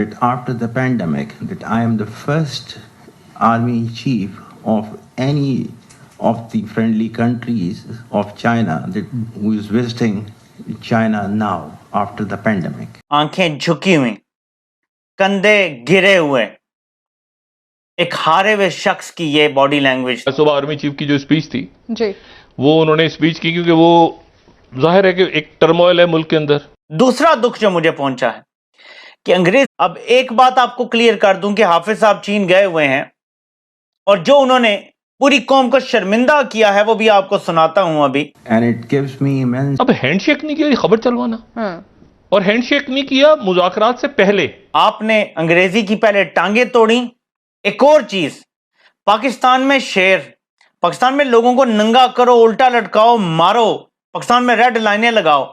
that after the pandemic, that I am the first army chief of any of the friendly countries of China that who is visiting China now after the pandemic. आंखें झुकी हुई, कंधे गिरे हुए, एक हारे हुए शख्स की ये बॉडी लैंग्वेज। सुबह आर्मी चीफ की जो स्पीच थी जी, वो उन्होंने स्पीच की क्योंकि वो जाहिर है कि एक टर्मोइल है मुल्क के अंदर। दूसरा दुख जो मुझे पहुंचा है कि अंग्रेज, अब एक बात आपको क्लियर कर दूं कि हाफिज साहब चीन गए हुए हैं और जो उन्होंने पूरी कौम को शर्मिंदा किया है वो भी आपको सुनाता हूं अभी। And it gives me immense अब हैंडशेक नहीं किया, ये खबर चलवाना, और हैंडशेक नहीं किया मुज़ाकरात से पहले। आपने अंग्रेजी की पहले टांगे तोड़ी। एक और चीज, पाकिस्तान में शेर, पाकिस्तान में लोगों को नंगा करो, उल्टा लटकाओ, मारो, पाकिस्तान में रेड लाइनें लगाओ।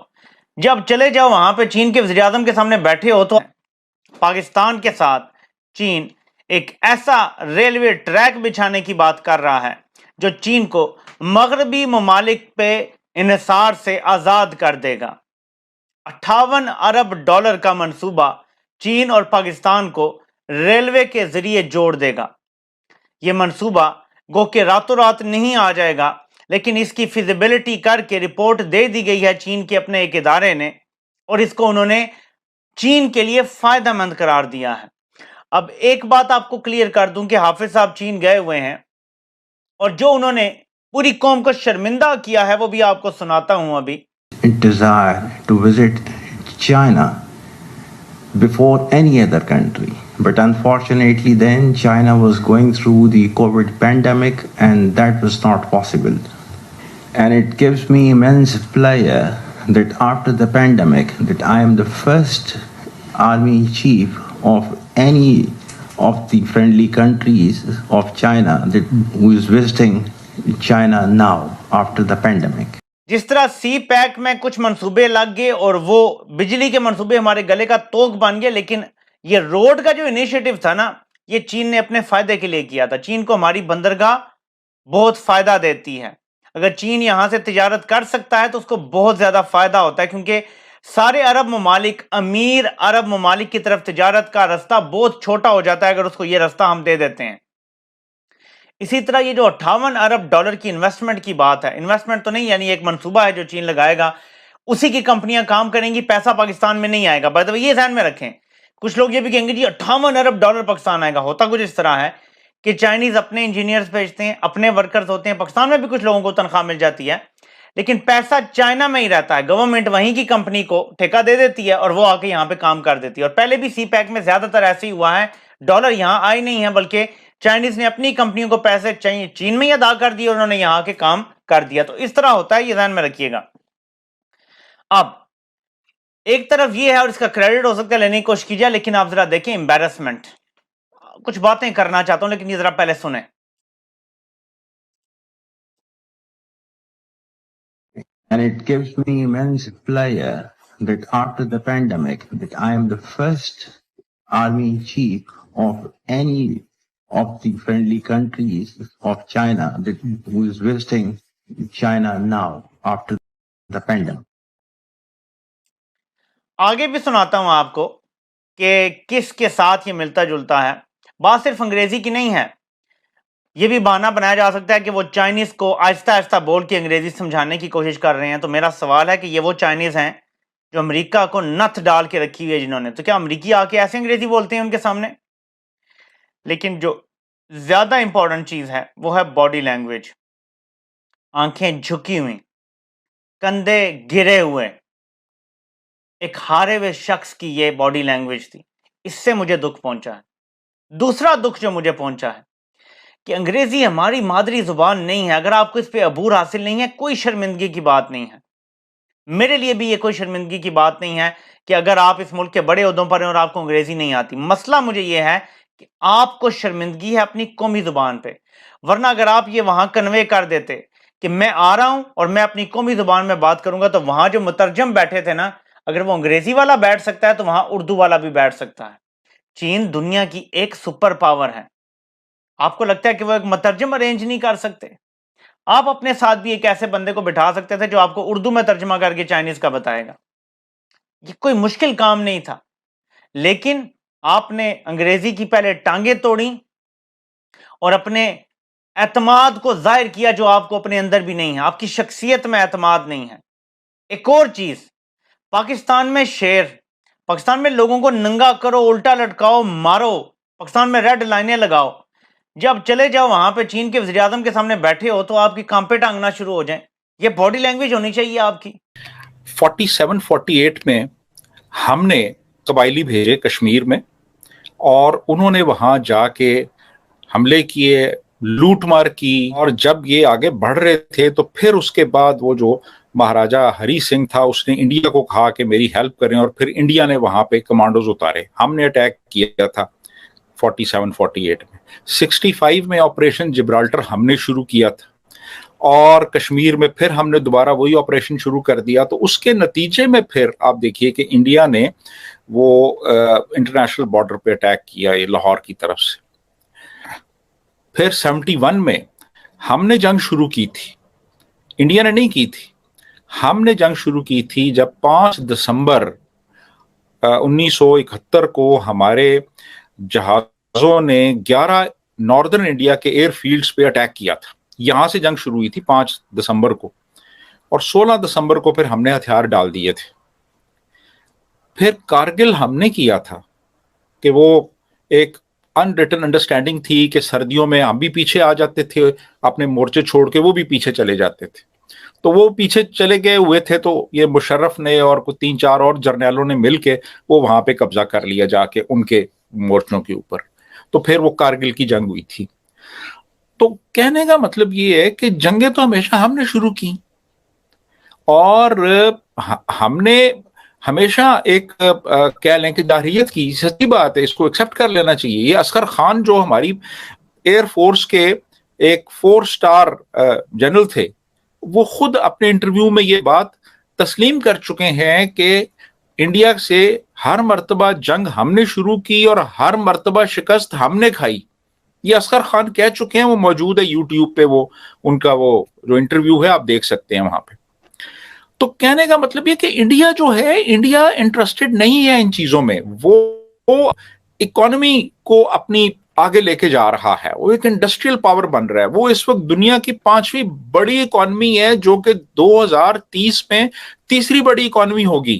जब चले जाओ वहां पे चीन के वज़ीर आज़म के सामने बैठे हो तो पाकिस्तान के साथ चीन एक ऐसा रेलवे ट्रैक बिछाने की बात कर रहा है जो चीन को मगरबी ममालिक पे इन्हिसार से आजाद कर देगा। 58 अरब डॉलर का मंसूबा चीन और पाकिस्तान को रेलवे के जरिए जोड़ देगा। यह मंसूबा गो के रातों रात नहीं आ जाएगा, लेकिन इसकी फिजिबिलिटी करके रिपोर्ट दे दी गई है चीन के अपने एक इदारे ने, और इसको उन्होंने चीन के लिए फायदेमंद करार दिया है। अब एक बात आपको क्लियर कर दूं कि हाफिज साहब चीन गए हुए हैं और जो उन्होंने पूरी कौम को शर्मिंदा किया है वो भी आपको सुनाता हूं अभी। desire to visit China before any other country. But unfortunately then China was going through the COVID pandemic and that was not possible. And it gives me immense pleasure that after the pandemic that I am the first army chief of any of the friendly countries of China that who is visiting China now after the pandemic. जिस तरह सी pack में कुछ मंसूबे लग गए और वो बिजली के मंसूबे हमारे गले का तोक बन गए, लेकिन ये रोड का जो इनिशिएटिव था ना, ये चीन ने अपने फायदे के लिए किया था। चीन को हमारी बंदरगाह बहुत फायदा देती है। अगर चीन यहां से तिजारत कर सकता है तो उसको बहुत ज्यादा फायदा होता है, क्योंकि सारे अरब ममालिक, अमीर अरब ममालिक की तरफ तिजारत का रास्ता बहुत छोटा हो जाता है अगर उसको ये रास्ता हम दे देते हैं। इसी तरह ये जो 58 अरब डॉलर की इन्वेस्टमेंट की बात है, इन्वेस्टमेंट तो नहीं, यानी एक मंसूबा है जो चीन लगाएगा, उसी की कंपनियां काम करेंगी, पैसा पाकिस्तान में नहीं आएगा। बाय द वे ये ध्यान में रखें, कुछ लोग ये भी कहेंगे जी 58 अरब डॉलर पाकिस्तान आएगा। होता कुछ इस तरह है कि चाइनीज अपने इंजीनियर्स भेजते हैं, अपने वर्कर्स होते हैं, पाकिस्तान में भी कुछ लोगों को तनख्वाह मिल जाती है, लेकिन पैसा चाइना में ही रहता है। गवर्नमेंट वहीं की कंपनी को ठेका दे देती है और वो आके यहाँ पे काम कर देती है। और पहले भी सी पैक में ज्यादातर ऐसे ही हुआ है, डॉलर यहाँ आए नहीं है, बल्कि चाइनीज ने अपनी कंपनियों को पैसे चीन में ही अदा कर दिए और उन्होंने यहां के काम कर दिया। तो इस तरह होता है, ये ध्यान में रखिएगा। अब एक तरफ ये है और इसका क्रेडिट हो सकता है लेने की कोशिश की जाए, लेकिन आप जरा देखें एम्बैरेसमेंट। कुछ बातें करना चाहता हूं लेकिन ये जरा पहले सुने। And it gives me immense pleasure that after the pandemic that I am the first army chief of any of the friendly countries of China that who is visiting China now after the pandemic. आगे भी सुनाता हूं आपको कि किसके साथ ये मिलता जुलता है। बात सिर्फ अंग्रेजी की नहीं है, ये भी बहाना बनाया जा सकता है कि वो चाइनीज को आहिस्ता आहिस्ता बोल के अंग्रेजी समझाने की कोशिश कर रहे हैं। तो मेरा सवाल है कि ये वो चाइनीज हैं जो अमेरिका को नथ डाल के रखी हुई है जिन्होंने, तो क्या अमेरिकी आके ऐसे अंग्रेजी बोलते हैं उनके सामने? लेकिन जो ज्यादा इंपॉर्टेंट चीज है वो है बॉडी लैंग्वेज। आंखें झुकी हुई, कंधे गिरे हुए, एक हारे हुए शख्स की ये बॉडी लैंग्वेज थी। इससे मुझे दुख पहुंचा है। दूसरा दुख जो मुझे पहुंचा है कि अंग्रेजी हमारी मादरी जुबान नहीं है। अगर आपको इस पे अबूर हासिल नहीं है, कोई शर्मिंदगी की बात नहीं है। मेरे लिए भी ये कोई शर्मिंदगी की बात नहीं है कि अगर आप इस मुल्क के बड़े ओहदों पर हैं और आपको अंग्रेजी नहीं आती। मसला मुझे ये है कि आपको शर्मिंदगी है अपनी कौमी जुबान पे, वरना अगर आप ये वहां कन्वे कर देते कि मैं आ रहा हूं और मैं अपनी कौमी जुबान में बात करूंगा, तो वहां जो मुतरजम बैठे थे ना, अगर वो अंग्रेजी वाला बैठ सकता है तो वहां उर्दू वाला भी बैठ सकता है। चीन दुनिया की एक सुपर पावर है। आपको लगता है कि वो एक मुतरजम अरेंज नहीं कर सकते? आप अपने साथ भी एक ऐसे बंदे को बिठा सकते थे जो आपको उर्दू में तर्जमा करके चाइनीज का बताएगा। ये कोई मुश्किल काम नहीं था। लेकिन آپ نے انگریزی کی پہلے ٹانگیں توڑی اور اپنے اعتماد کو ظاہر کیا جو آپ کو اپنے اندر بھی نہیں ہے. آپ کی شخصیت میں اعتماد نہیں ہے. ایک اور چیز، پاکستان میں شیر، پاکستان میں لوگوں کو ننگا کرو، الٹا لٹکاؤ، مارو، پاکستان میں ریڈ لائنیں لگاؤ. جب چلے جاؤ وہاں پہ چین کے وزیر اعظم کے سامنے بیٹھے ہو تو آپ کی کانپے ٹانگنا شروع ہو جائیں. یہ باڈی لینگویج ہونی چاہیے آپ کی. 47-48 میں ہم نے قبائلی بھیجے کشمیر میں اور انہوں نے وہاں جا کے حملے کیے، لوٹ مار کی، اور جب یہ آگے بڑھ رہے تھے تو پھر اس کے بعد وہ جو مہاراجا ہری سنگھ تھا اس نے انڈیا کو کہا کہ میری ہیلپ کریں، اور پھر انڈیا نے وہاں پہ کمانڈوز اتارے. ہم نے اٹیک کیا تھا 47-48 میں. 65 میں آپریشن جبرالٹر ہم نے شروع کیا تھا، اور کشمیر میں پھر ہم نے دوبارہ وہی آپریشن شروع کر دیا. تو اس کے نتیجے میں پھر آپ دیکھیے کہ انڈیا نے وہ انٹرنیشنل بارڈر پہ اٹیک کیا یہ لاہور کی طرف سے. پھر 71 میں ہم نے جنگ شروع کی تھی، انڈیا نے نہیں کی تھی. ہم نے جنگ شروع کی تھی جب 5 دسمبر 1971 کو ہمارے جہازوں نے 11 ناردرن انڈیا کے ایئر فیلڈز پہ اٹیک کیا تھا. یہاں سے جنگ شروع ہوئی تھی 5 دسمبر کو، اور 16 دسمبر کو پھر ہم نے ہتھیار ڈال دیے تھے. پھر کارگل ہم نے کیا تھا کہ وہ ایک ان ریٹن انڈرسٹینڈنگ تھی کہ سردیوں میں ہم بھی پیچھے آ جاتے تھے اپنے مورچے چھوڑ کے، وہ بھی پیچھے چلے جاتے تھے. تو وہ پیچھے چلے گئے ہوئے تھے تو یہ مشرف نے اور کوئی 3-4 اور جرنیلوں نے مل کے وہ وہاں پہ قبضہ کر لیا جا کے ان کے مورچوں کے اوپر. تو پھر وہ کارگل کی جنگ ہوئی تھی. تو کہنے کا مطلب یہ ہے کہ جنگیں تو ہمیشہ ہم نے شروع کی، اور ہم نے ہمیشہ ایک کہہ لیں کہ جارحیت کی سچی بات ہے، اس کو ایکسپٹ کر لینا چاہیے. یہ اصغر خان جو ہماری ایئر فورس کے ایک 4 سٹار جنرل تھے، وہ خود اپنے انٹرویو میں یہ بات تسلیم کر چکے ہیں کہ انڈیا سے ہر مرتبہ جنگ ہم نے شروع کی اور ہر مرتبہ شکست ہم نے کھائی. یہ اصغر خان کہہ چکے ہیں، وہ موجود ہے یوٹیوب پہ، وہ ان کا وہ جو انٹرویو ہے آپ دیکھ سکتے ہیں وہاں پہ. تو کہنے کا مطلب یہ کہ انڈیا جو ہے، انڈیا انٹرسٹڈ نہیں ہے ان چیزوں میں. وہ اکانومی کو اپنی آگے لے کے جا رہا ہے، وہ ایک انڈسٹریل پاور بن رہا ہے. وہ اس وقت دنیا کی 5ویں بڑی اکانومی ہے، جو کہ 2030 میں تیسری بڑی اکانومی ہوگی.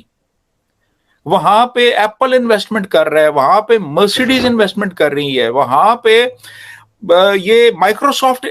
وہاں پہ ایپل انویسٹمنٹ کر رہا ہے، وہاں پہ مرسیڈیز انویسٹمنٹ کر رہی ہے، وہاں پہ یہ مائکروسافٹ